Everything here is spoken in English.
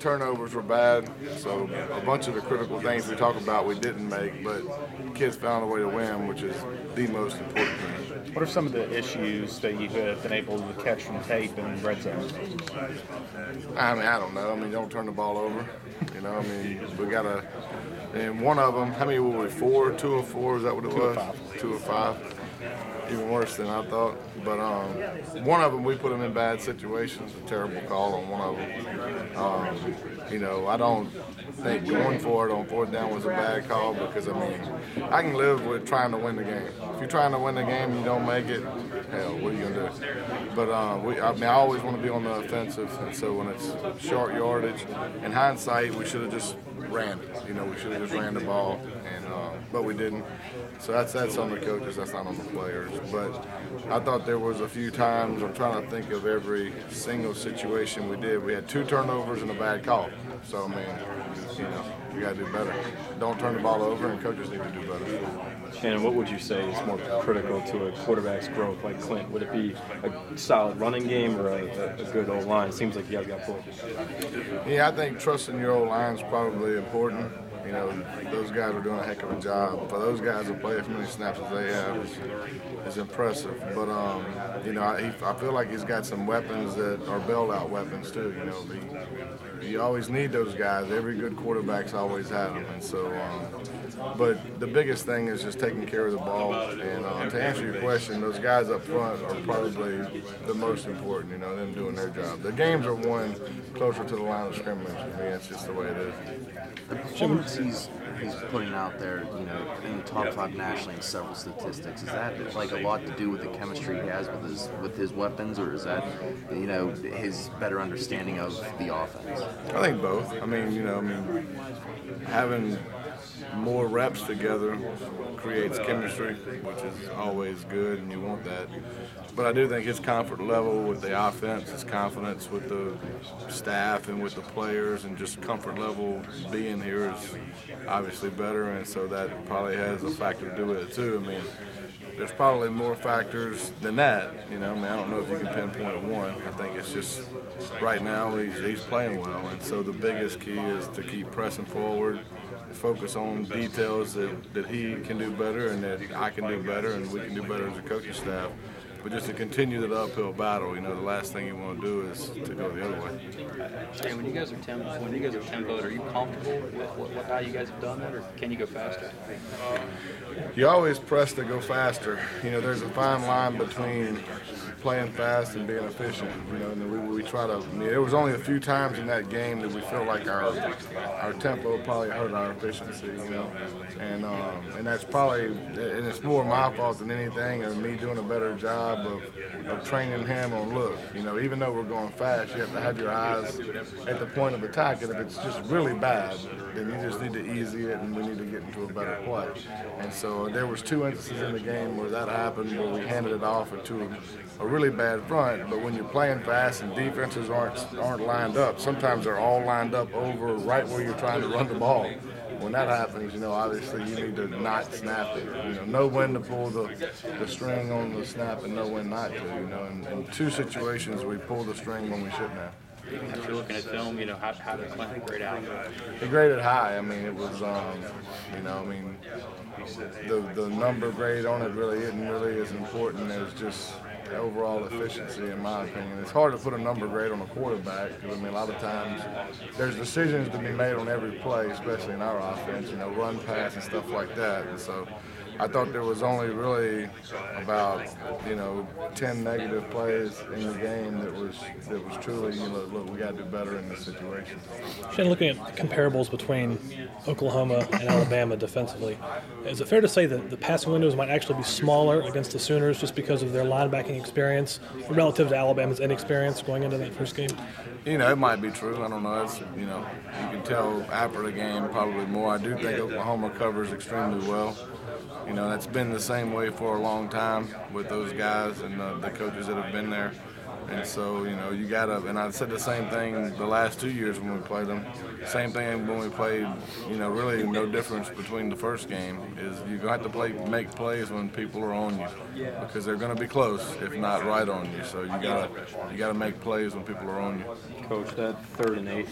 turnovers were bad, so a bunch of the critical things we talk about we didn't make, but kids found a way to win, which is the most important thing. What are some of the issues that you have been able to catch from tape in red zone? I mean, I don't know. I mean, don't turn the ball over. You know, I mean, we got to. And one of them, how many were we? 4? 2 of 4? Is that what it was? 2 of 5. Even worse than I thought. But one of them, we put them in bad situations. A terrible call on one of them. You know, I don't think going for it on 4th down was a bad call because, I mean, I can live with trying to win the game. If you're trying to win the game and you don't make it, hell, what are you going to do? But I always want to be on the offensive, and so when it's short yardage, in hindsight, we should have just ran it. You know, we should have just ran the ball, but we didn't. So that's on the coaches, that's not on the players. But I thought there was a few times, I'm trying to think of every single situation we did. We had 2 turnovers and a bad call. So, I mean, you know, we got to do better. Don't turn the ball over, and coaches need to do better. Shannon, what would you say is more critical to a quarterback's growth like Clint? Would it be a solid running game or a good O-line? It seems like you guys got both. Yeah, I think trusting your O-line is probably important. You know, those guys are doing a heck of a job. For those guys to play as many snaps as they have is impressive. But, you know, I feel like he's got some weapons that are bail-out weapons, too. You know, you always need those guys. Every good quarterback's always had them. And so, but the biggest thing is just taking care of the ball. And to answer your question, those guys up front are probably the most important, you know, them doing their job. The games are won closer to the line of scrimmage. I mean, it's just the way it is. The performance he's putting out there, you know, in the top 5 nationally in several statistics, is that like a lot to do with the chemistry he has with his weapons, or is that, you know, his better understanding of the offense? I think both. I mean, you know, having more reps together creates chemistry, which is always good, and you want that. But I do think his comfort level with the offense, his confidence with the staff and with the players, and just comfort level being here is obviously better, and so that probably has a factor to do with it too. I mean, there's probably more factors than that. You know, I mean, I don't know if you can pinpoint one. I think it's just right now he's playing well, and so the biggest key is to keep pressing forward, focus on details that he can do better and that I can do better and we can do better as a coaching staff. But just to continue that uphill battle, you know, the last thing you want to do is to go the other way. And when you guys are tempoed, are you comfortable with how you guys have done that, or can you go faster? You always press to go faster. You know, there's a fine line between playing fast and being efficient. You know, and we try to. I mean, there was only a few times in that game that we feel like our tempo probably hurt our efficiency. You know, and that's probably, and it's more my fault than anything, or me doing a better job of training him on, look, you know, even though we're going fast, you have to have your eyes at the point of attack, and if it's just really bad, then you just need to easy it, and we need to get into a better play. And so there was 2 instances in the game where that happened, where we handed it off into a really bad front, but when you're playing fast and defenses aren't lined up, sometimes they're all lined up over right where you're trying to run the ball. When that happens, you know, obviously you need to not snap it. You know when to pull the string on the snap and know when not to. You know, in 2 situations we pulled the string when we shouldn't have. After looking at film, you know, how did Clinton grade out? He graded high. I mean, it was, you know, I mean, the number grade on it really isn't really as important as just overall efficiency, in my opinion. It's hard to put a number grade on a quarterback because, I mean, a lot of times there's decisions to be made on every play, especially in our offense, you know, run, pass, and stuff like that. And so I thought there was only really about, you know, 10 negative plays in the game that was truly, you know, look, we got to do better in this situation. Shane, looking at comparables between Oklahoma and Alabama defensively, is it fair to say that the passing windows might actually be smaller against the Sooners just because of their linebacking experience relative to Alabama's inexperience going into that first game? You know, it might be true. I don't know. It's, you know, you can tell after the game probably more. I do think Oklahoma covers extremely well. You know, that's been the same way for a long time with those guys and the coaches that have been there. And so, you know, you got to, and I said the same thing the last 2 years when we played them. Same thing when we played, you know, really no difference between the first game is you're going to have to make plays when people are on you because they're going to be close, if not right on you. So you got to make plays when people are on you. Coach, that 3rd and 8.